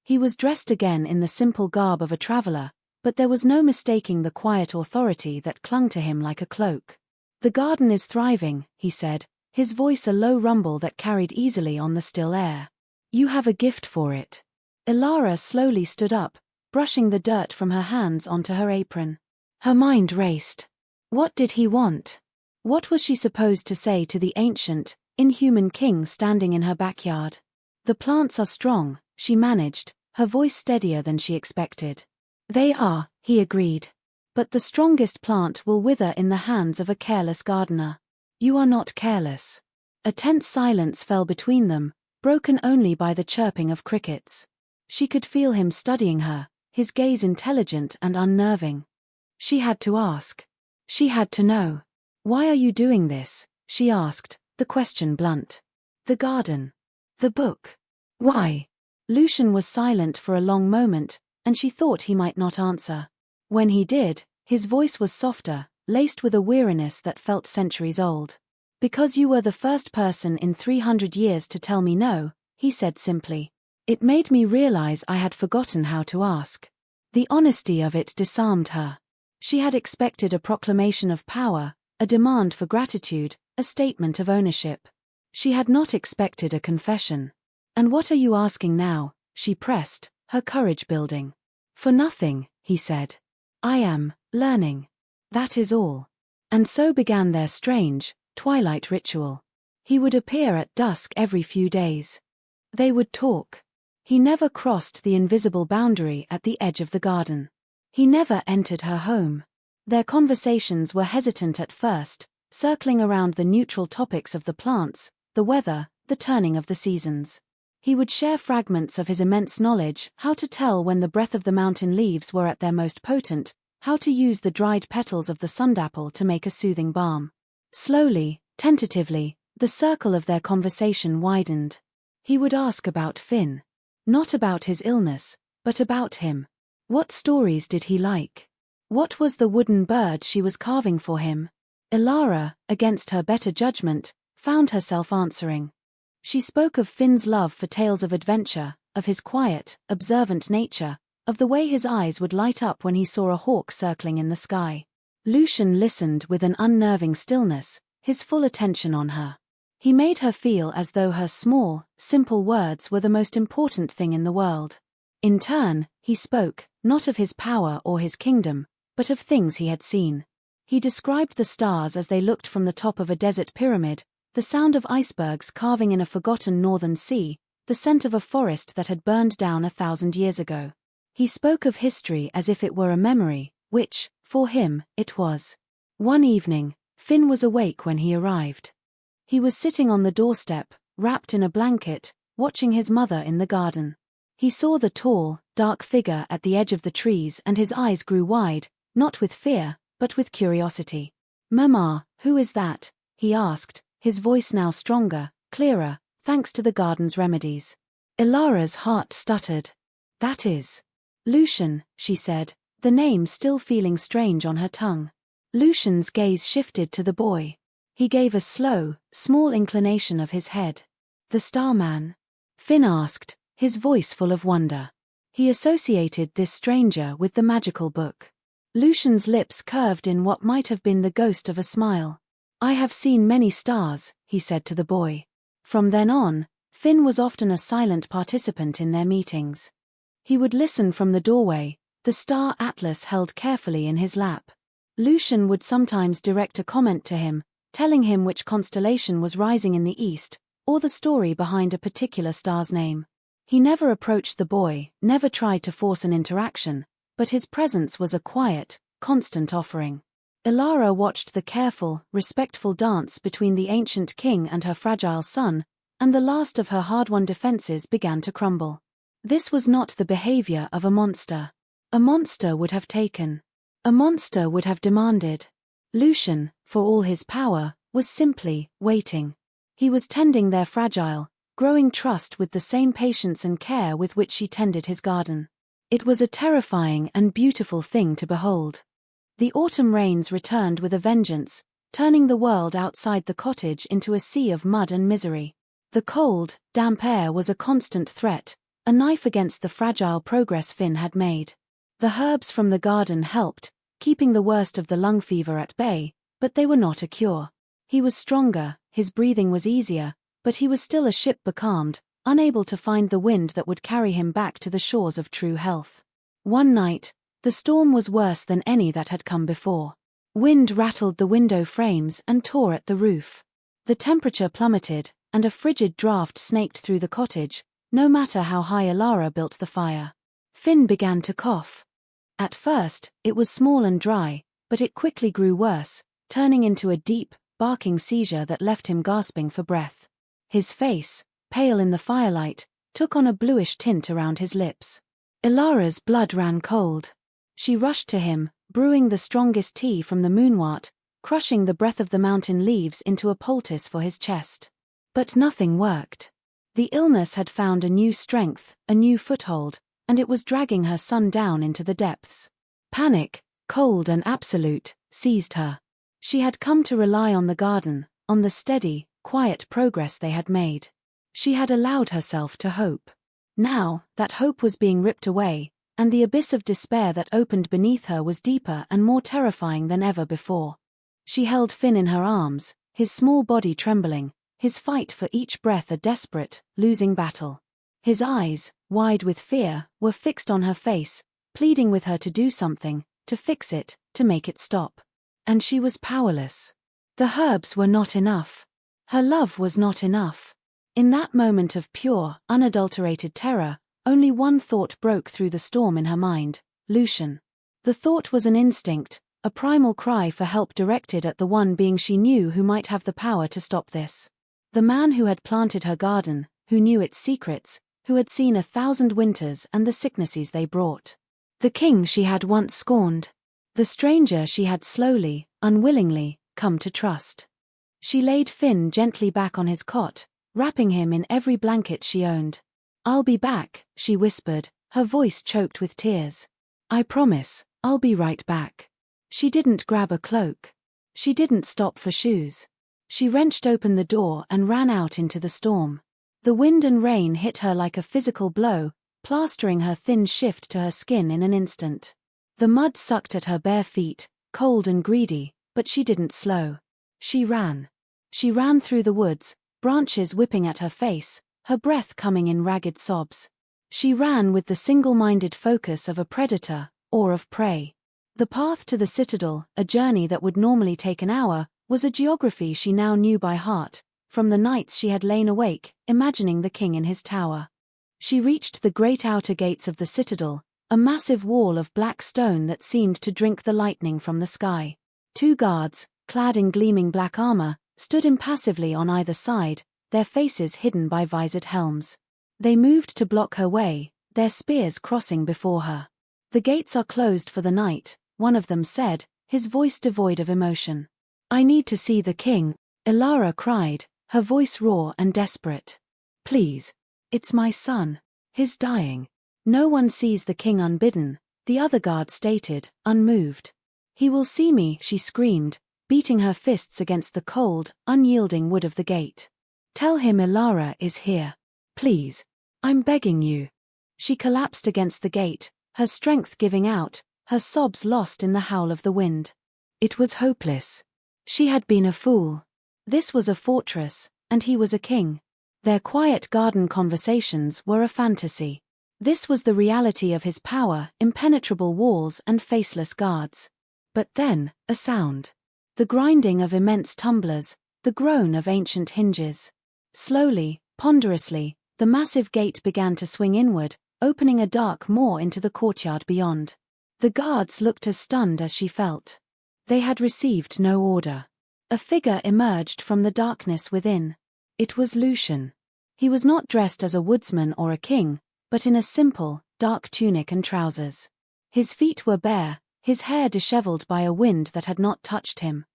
He was dressed again in the simple garb of a traveler, but there was no mistaking the quiet authority that clung to him like a cloak. "The garden is thriving," he said, his voice a low rumble that carried easily on the still air. "You have a gift for it." Alara slowly stood up, brushing the dirt from her hands onto her apron. Her mind raced. What did he want? What was she supposed to say to the ancient, inhuman king standing in her backyard? "The plants are strong," she managed, her voice steadier than she expected. "They are," he agreed. "But the strongest plant will wither in the hands of a careless gardener. You are not careless." A tense silence fell between them, broken only by the chirping of crickets. She could feel him studying her, his gaze intelligent and unnerving. She had to ask. She had to know. "Why are you doing this?" she asked, the question blunt. "The garden. The book. Why?" Lucian was silent for a long moment, and she thought he might not answer. When he did, his voice was softer, laced with a weariness that felt centuries old. "Because you were the first person in 300 years to tell me no," he said simply. It made me realize I had forgotten how to ask. The honesty of it disarmed her. She had expected a proclamation of power, a demand for gratitude, a statement of ownership. She had not expected a confession. "And what are you asking now?" she pressed, her courage building. "For nothing," he said. "I am learning. That is all." And so began their strange, twilight ritual. He would appear at dusk every few days. They would talk. He never crossed the invisible boundary at the edge of the garden. He never entered her home. Their conversations were hesitant at first, circling around the neutral topics of the plants, the weather, the turning of the seasons. He would share fragments of his immense knowledge, how to tell when the breath of the mountain leaves were at their most potent, how to use the dried petals of the sundapple to make a soothing balm. Slowly, tentatively, the circle of their conversation widened. He would ask about Finn. Not about his illness, but about him. What stories did he like? What was the wooden bird she was carving for him? Alara, against her better judgment, found herself answering. She spoke of Finn's love for tales of adventure, of his quiet, observant nature, of the way his eyes would light up when he saw a hawk circling in the sky. Lucian listened with an unnerving stillness, his full attention on her. He made her feel as though her small, simple words were the most important thing in the world. In turn, he spoke, not of his power or his kingdom, but of things he had seen. He described the stars as they looked from the top of a desert pyramid, the sound of icebergs carving in a forgotten northern sea, the scent of a forest that had burned down 1,000 years ago. He spoke of history as if it were a memory, which, for him, it was. One evening, Finn was awake when he arrived. He was sitting on the doorstep, wrapped in a blanket, watching his mother in the garden. He saw the tall, dark figure at the edge of the trees and his eyes grew wide, not with fear, but with curiosity. "Mama, who is that?" he asked, his voice now stronger, clearer, thanks to the garden's remedies. Ilara's heart stuttered. "That is Lucian," she said, the name still feeling strange on her tongue. Lucian's gaze shifted to the boy. He gave a slow, small inclination of his head. "The Starman?" Finn asked, his voice full of wonder. He associated this stranger with the magical book. Lucian's lips curved in what might have been the ghost of a smile. "I have seen many stars," he said to the boy. From then on, Finn was often a silent participant in their meetings. He would listen from the doorway, the star atlas held carefully in his lap. Lucian would sometimes direct a comment to him, telling him which constellation was rising in the east, or the story behind a particular star's name. He never approached the boy, never tried to force an interaction, but his presence was a quiet, constant offering. Ilara watched the careful, respectful dance between the ancient king and her fragile son, and the last of her hard-won defenses began to crumble. This was not the behavior of a monster. A monster would have taken. A monster would have demanded. Lucian, for all his power, was simply waiting. He was tending their fragile, growing trust with the same patience and care with which she tended his garden. It was a terrifying and beautiful thing to behold. The autumn rains returned with a vengeance, turning the world outside the cottage into a sea of mud and misery. The cold, damp air was a constant threat, a knife against the fragile progress Finn had made. The herbs from the garden helped, keeping the worst of the lung fever at bay, but they were not a cure. He was stronger, his breathing was easier, but he was still a ship becalmed, unable to find the wind that would carry him back to the shores of true health. One night, the storm was worse than any that had come before. Wind rattled the window frames and tore at the roof. The temperature plummeted, and a frigid draught snaked through the cottage, no matter how high Ilara built the fire. Finn began to cough. At first, it was small and dry, but it quickly grew worse, turning into a deep, barking seizure that left him gasping for breath. His face, pale in the firelight, took on a bluish tint around his lips. Ilara's blood ran cold. She rushed to him, brewing the strongest tea from the moonwort, crushing the breath of the mountain leaves into a poultice for his chest. But nothing worked. The illness had found a new strength, a new foothold, and it was dragging her son down into the depths. Panic, cold and absolute, seized her. She had come to rely on the garden, on the steady, quiet progress they had made. She had allowed herself to hope. Now, that hope was being ripped away, and the abyss of despair that opened beneath her was deeper and more terrifying than ever before. She held Finn in her arms, his small body trembling, his fight for each breath a desperate, losing battle. His eyes, wide with fear, were fixed on her face, pleading with her to do something, to fix it, to make it stop. And she was powerless. The herbs were not enough. Her love was not enough. In that moment of pure, unadulterated terror, only one thought broke through the storm in her mind: Lucian. The thought was an instinct, a primal cry for help directed at the one being she knew who might have the power to stop this. The man who had planted her garden, who knew its secrets, who had seen 1,000 winters and the sicknesses they brought. The king she had once scorned. The stranger she had slowly, unwillingly, come to trust. She laid Finn gently back on his cot, wrapping him in every blanket she owned. "I'll be back," she whispered, her voice choked with tears. "I promise, I'll be right back." She didn't grab a cloak. She didn't stop for shoes. She wrenched open the door and ran out into the storm. The wind and rain hit her like a physical blow, plastering her thin shift to her skin in an instant. The mud sucked at her bare feet, cold and greedy, but she didn't slow. She ran. She ran through the woods, branches whipping at her face, her breath coming in ragged sobs. She ran with the single-minded focus of a predator, or of prey. The path to the citadel, a journey that would normally take an hour, was a geography she now knew by heart, from the nights she had lain awake, imagining the king in his tower. She reached the great outer gates of the citadel, a massive wall of black stone that seemed to drink the lightning from the sky. 2 guards, clad in gleaming black armor, stood impassively on either side, their faces hidden by visored helms. They moved to block her way, their spears crossing before her. "The gates are closed for the night," one of them said, his voice devoid of emotion. "I need to see the king," Ilara cried, her voice raw and desperate. "Please. It's my son. He's dying." "No one sees the king unbidden," the other guard stated, unmoved. "He will see me," she screamed, beating her fists against the cold, unyielding wood of the gate. "Tell him Ilara is here. Please. I'm begging you." She collapsed against the gate, her strength giving out, her sobs lost in the howl of the wind. It was hopeless. She had been a fool. This was a fortress, and he was a king. Their quiet garden conversations were a fantasy. This was the reality of his power, impenetrable walls and faceless guards. But then, a sound. The grinding of immense tumblers, the groan of ancient hinges. Slowly, ponderously, the massive gate began to swing inward, opening a dark maw into the courtyard beyond. The guards looked as stunned as she felt. They had received no order. A figure emerged from the darkness within. It was Lucian. He was not dressed as a woodsman or a king, but in a simple, dark tunic and trousers. His feet were bare, his hair disheveled by a wind that had not touched him.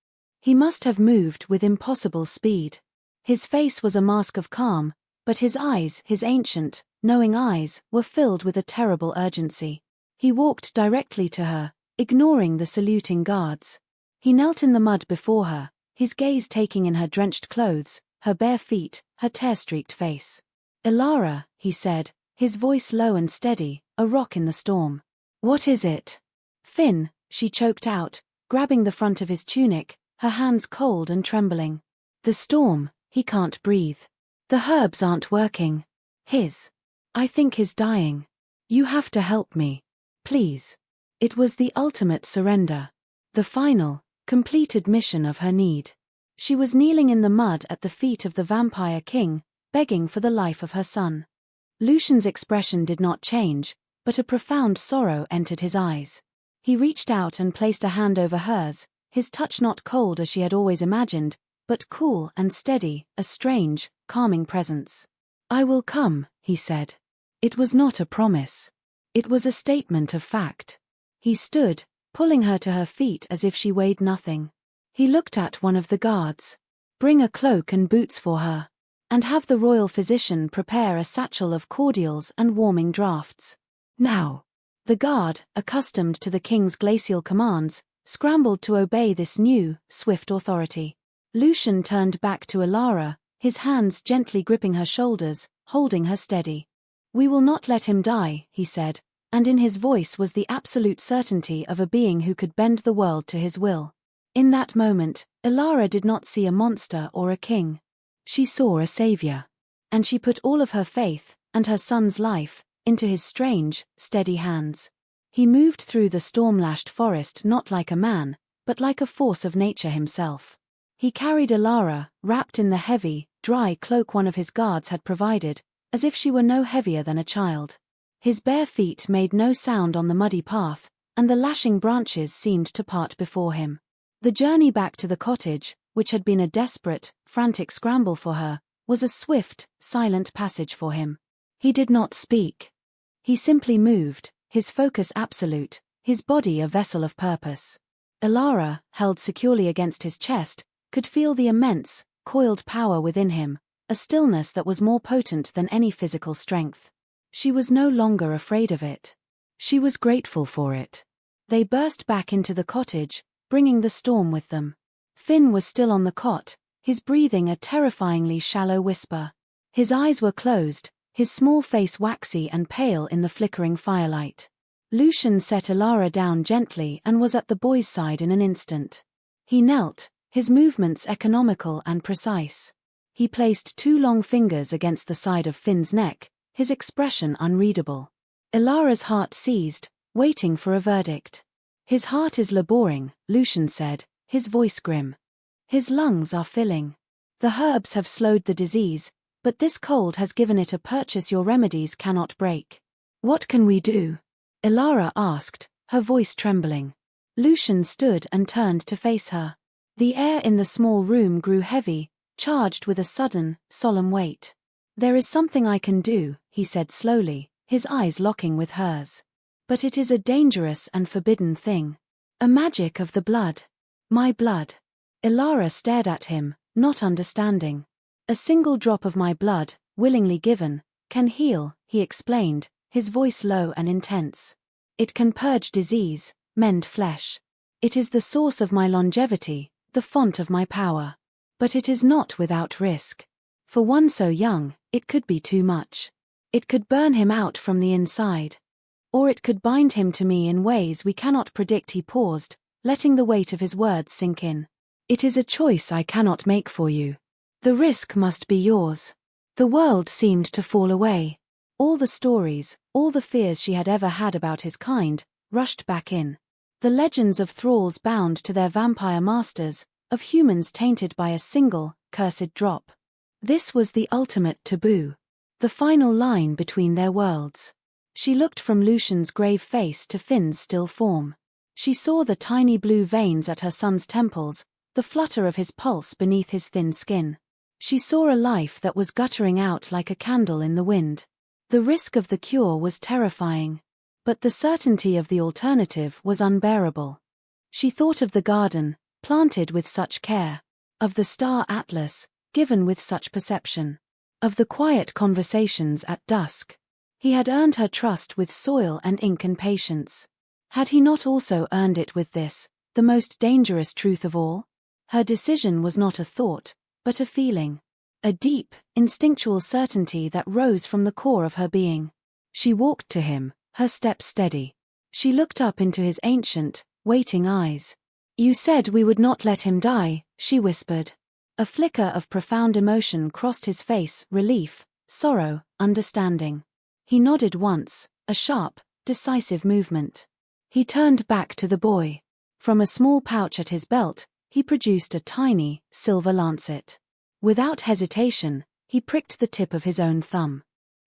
He must have moved with impossible speed. His face was a mask of calm, but his eyes, his ancient, knowing eyes, were filled with a terrible urgency. He walked directly to her, ignoring the saluting guards. He knelt in the mud before her, his gaze taking in her drenched clothes, her bare feet, her tear-streaked face. "Ilara," he said, his voice low and steady, a rock in the storm. "What is it?" "Finn," she choked out, grabbing the front of his tunic, her hands cold and trembling. "The storm, he can't breathe. The herbs aren't working. I think he's dying. You have to help me. Please." It was the ultimate surrender. The final, completed mission of her need. She was kneeling in the mud at the feet of the vampire king, begging for the life of her son. Lucian's expression did not change, but a profound sorrow entered his eyes. He reached out and placed a hand over hers, his touch not cold as she had always imagined, but cool and steady, a strange, calming presence. "I will come," he said. It was not a promise. It was a statement of fact. He stood, pulling her to her feet as if she weighed nothing. He looked at one of the guards. "Bring a cloak and boots for her. And have the royal physician prepare a satchel of cordials and warming draughts. Now." The guard, accustomed to the king's glacial commands, scrambled to obey this new, swift authority. Lucian turned back to Ilara, his hands gently gripping her shoulders, holding her steady. "We will not let him die," he said, and in his voice was the absolute certainty of a being who could bend the world to his will. In that moment, Ilara did not see a monster or a king. She saw a savior. And she put all of her faith, and her son's life, into his strange, steady hands. He moved through the storm-lashed forest not like a man, but like a force of nature himself. He carried Ilara, wrapped in the heavy, dry cloak one of his guards had provided, as if she were no heavier than a child. His bare feet made no sound on the muddy path, and the lashing branches seemed to part before him. The journey back to the cottage, which had been a desperate, frantic scramble for her, was a swift, silent passage for him. He did not speak. He simply moved, his focus absolute, his body a vessel of purpose. Ilara, held securely against his chest, could feel the immense, coiled power within him, a stillness that was more potent than any physical strength. She was no longer afraid of it. She was grateful for it. They burst back into the cottage, bringing the storm with them. Finn was still on the cot, his breathing a terrifyingly shallow whisper. His eyes were closed, his small face waxy and pale in the flickering firelight. Lucian set Ilara down gently and was at the boy's side in an instant. He knelt, his movements economical and precise. He placed 2 long fingers against the side of Finn's neck, his expression unreadable. Ilara's heart seized, waiting for a verdict. His heart is laboring, Lucian said, his voice grim. His lungs are filling. The herbs have slowed the disease, but this cold has given it a purchase your remedies cannot break. What can we do? Ilara asked, her voice trembling. Lucian stood and turned to face her. The air in the small room grew heavy, charged with a sudden, solemn weight. There is something I can do, he said slowly, his eyes locking with hers. But it is a dangerous and forbidden thing. A magic of the blood. My blood. Ilara stared at him, not understanding. A single drop of my blood, willingly given, can heal, he explained, his voice low and intense. It can purge disease, mend flesh. It is the source of my longevity, the font of my power. But it is not without risk. For one so young, it could be too much. It could burn him out from the inside. Or it could bind him to me in ways we cannot predict. He paused, letting the weight of his words sink in. It is a choice I cannot make for you. The risk must be yours. The world seemed to fall away. All the stories, all the fears she had ever had about his kind, rushed back in. The legends of thralls bound to their vampire masters, of humans tainted by a single, cursed drop. This was the ultimate taboo. The final line between their worlds. She looked from Lucian's grave face to Finn's still form. She saw the tiny blue veins at her son's temples, the flutter of his pulse beneath his thin skin. She saw a life that was guttering out like a candle in the wind. The risk of the cure was terrifying. But the certainty of the alternative was unbearable. She thought of the garden, planted with such care. Of the star atlas, given with such perception. Of the quiet conversations at dusk. He had earned her trust with soil and ink and patience. Had he not also earned it with this, the most dangerous truth of all? Her decision was not a thought, but a feeling. A deep, instinctual certainty that rose from the core of her being. She walked to him, her step steady. She looked up into his ancient, waiting eyes. You said we would not let him die, she whispered. A flicker of profound emotion crossed his face, relief, sorrow, understanding. He nodded once, a sharp, decisive movement. He turned back to the boy. From a small pouch at his belt, he produced a tiny, silver lancet. Without hesitation, he pricked the tip of his own thumb.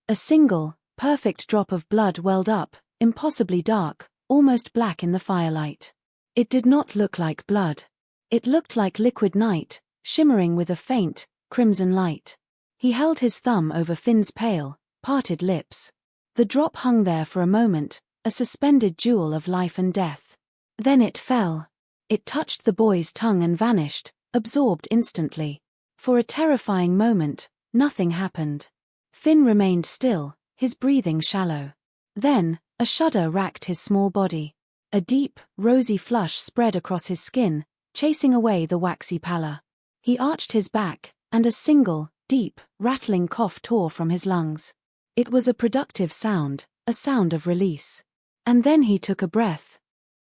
A single, perfect drop of blood welled up, impossibly dark, almost black in the firelight. It did not look like blood. It looked like liquid night, shimmering with a faint, crimson light. He held his thumb over Finn's pale, parted lips. The drop hung there for a moment, a suspended jewel of life and death. Then it fell. It touched the boy's tongue and vanished, absorbed instantly. For a terrifying moment, nothing happened. Finn remained still, his breathing shallow. Then, a shudder racked his small body. A deep, rosy flush spread across his skin, chasing away the waxy pallor. He arched his back, and a single, deep, rattling cough tore from his lungs. It was a productive sound, a sound of release. And then he took a breath.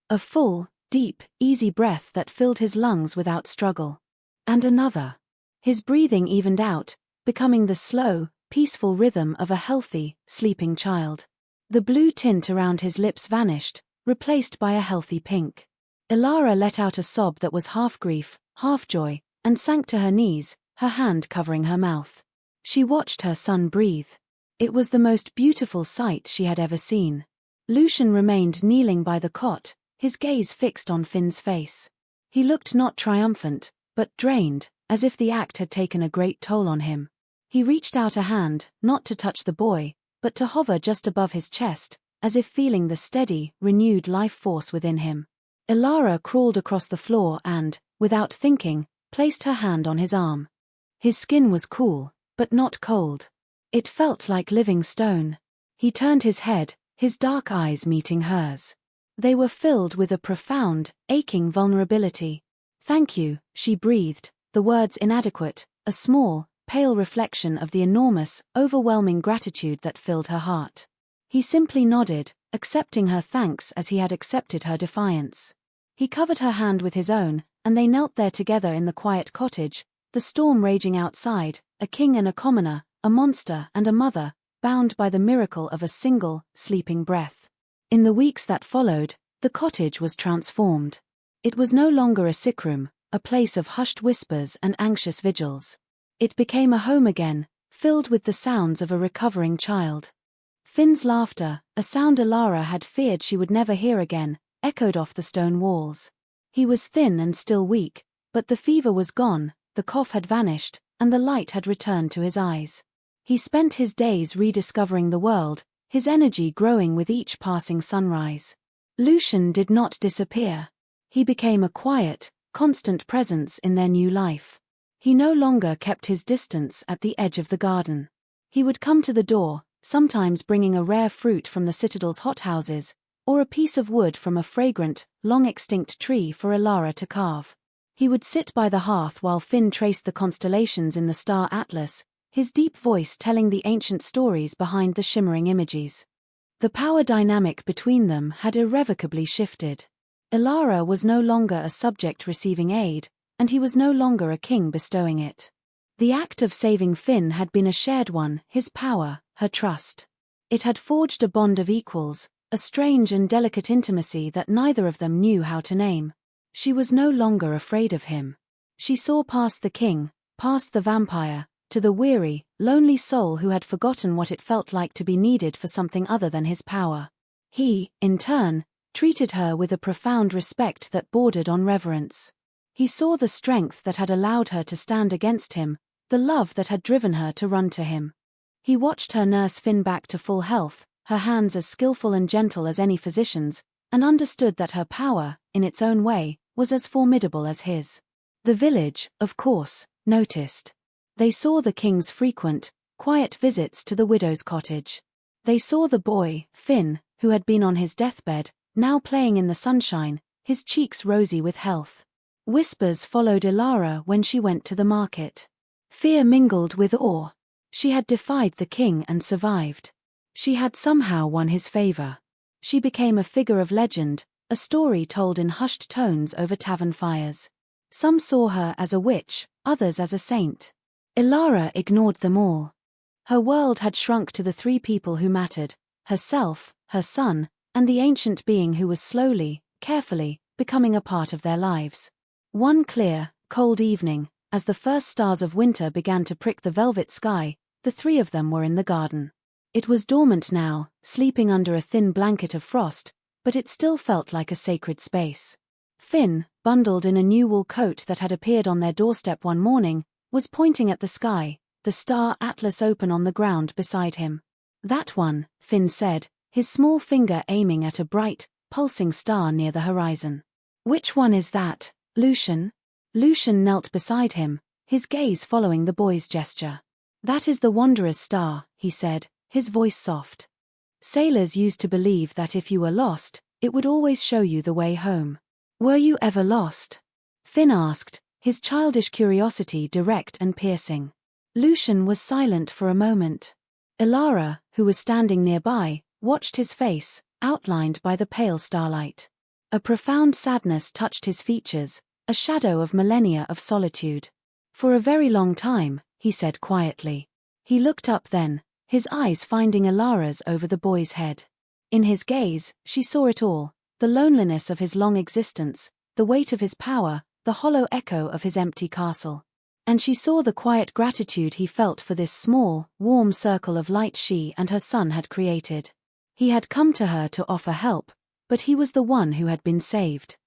A full, deep, easy breath that filled his lungs without struggle. And another. His breathing evened out, becoming the slow, peaceful rhythm of a healthy, sleeping child. The blue tint around his lips vanished, replaced by a healthy pink. Ilara let out a sob that was half grief, half joy, and sank to her knees, her hand covering her mouth. She watched her son breathe. It was the most beautiful sight she had ever seen. Lucian remained kneeling by the cot, his gaze fixed on Finn's face. He looked not triumphant, but drained, as if the act had taken a great toll on him. He reached out a hand, not to touch the boy, but to hover just above his chest, as if feeling the steady, renewed life force within him. Ilara crawled across the floor and, without thinking, placed her hand on his arm. His skin was cool, but not cold. It felt like living stone. He turned his head, his dark eyes meeting hers. They were filled with a profound, aching vulnerability. Thank you, she breathed, the words inadequate, a small, pale reflection of the enormous, overwhelming gratitude that filled her heart. He simply nodded, accepting her thanks as he had accepted her defiance. He covered her hand with his own, and they knelt there together in the quiet cottage, the storm raging outside, a king and a commoner, a monster and a mother, bound by the miracle of a single, sleeping breath. In the weeks that followed, the cottage was transformed. It was no longer a sick room, a place of hushed whispers and anxious vigils. It became a home again, filled with the sounds of a recovering child. Finn's laughter, a sound Alara had feared she would never hear again, echoed off the stone walls. He was thin and still weak, but the fever was gone, the cough had vanished, and the light had returned to his eyes. He spent his days rediscovering the world, his energy growing with each passing sunrise. Lucian did not disappear. He became a quiet, constant presence in their new life. He no longer kept his distance at the edge of the garden. He would come to the door, sometimes bringing a rare fruit from the citadel's hothouses, or a piece of wood from a fragrant, long-extinct tree for Alara to carve. He would sit by the hearth while Finn traced the constellations in the star atlas, his deep voice telling the ancient stories behind the shimmering images. The power dynamic between them had irrevocably shifted. Alara was no longer a subject receiving aid, and he was no longer a king bestowing it. The act of saving Finn had been a shared one, his power, her trust. It had forged a bond of equals, a strange and delicate intimacy that neither of them knew how to name. She was no longer afraid of him. She saw past the king, past the vampire, to the weary, lonely soul who had forgotten what it felt like to be needed for something other than his power. He, in turn, treated her with a profound respect that bordered on reverence. He saw the strength that had allowed her to stand against him, the love that had driven her to run to him. He watched her nurse Finn back to full health, her hands as skillful and gentle as any physician's, and understood that her power, in its own way, was as formidable as his. The village, of course, noticed. They saw the king's frequent, quiet visits to the widow's cottage. They saw the boy, Finn, who had been on his deathbed, now playing in the sunshine, his cheeks rosy with health. Whispers followed Alara when she went to the market. Fear mingled with awe. She had defied the king and survived. She had somehow won his favor. She became a figure of legend, a story told in hushed tones over tavern fires. Some saw her as a witch, others as a saint. Alara ignored them all. Her world had shrunk to the three people who mattered, herself, her son, and the ancient being who was slowly, carefully, becoming a part of their lives. One clear, cold evening, as the first stars of winter began to prick the velvet sky, the three of them were in the garden. It was dormant now, sleeping under a thin blanket of frost, but it still felt like a sacred space. Finn, bundled in a new wool coat that had appeared on their doorstep one morning, was pointing at the sky, the star atlas open on the ground beside him. "That one," Finn said, his small finger aiming at a bright, pulsing star near the horizon. "Which one is that, Lucian?" Lucian knelt beside him, his gaze following the boy's gesture. "That is the Wanderer's star," he said, his voice soft. "Sailors used to believe that if you were lost, it would always show you the way home." "Were you ever lost?" Finn asked, his childish curiosity direct and piercing. Lucian was silent for a moment. Alara, who was standing nearby, watched his face, outlined by the pale starlight. A profound sadness touched his features, a shadow of millennia of solitude. "For a very long time," he said quietly. He looked up then, his eyes finding Alara's over the boy's head. In his gaze, she saw it all, the loneliness of his long existence, the weight of his power, the hollow echo of his empty castle. And she saw the quiet gratitude he felt for this small, warm circle of light she and her son had created. He had come to her to offer help, but he was the one who had been saved.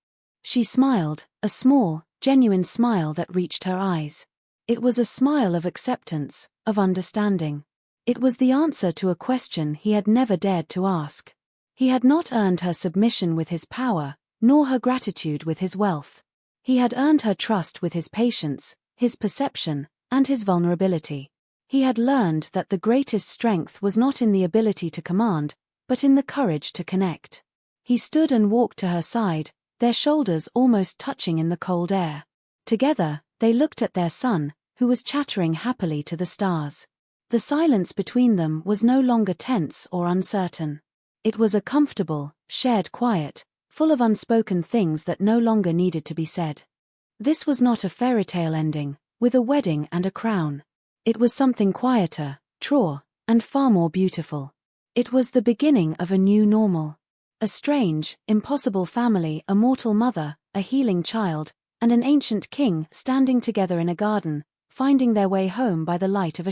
She smiled, a small, genuine smile that reached her eyes. It was a smile of acceptance, of understanding. It was the answer to a question he had never dared to ask. He had not earned her submission with his power, nor her gratitude with his wealth. He had earned her trust with his patience, his perception, and his vulnerability. He had learned that the greatest strength was not in the ability to command, but in the courage to connect. He stood and walked to her side, their shoulders almost touching in the cold air. Together, they looked at their son, who was chattering happily to the stars. The silence between them was no longer tense or uncertain. It was a comfortable, shared quiet, full of unspoken things that no longer needed to be said. This was not a fairy tale ending, with a wedding and a crown. It was something quieter, truer, and far more beautiful. It was the beginning of a new normal. A strange, impossible family, a mortal mother, a healing child, and an ancient king standing together in a garden, finding their way home by the light of a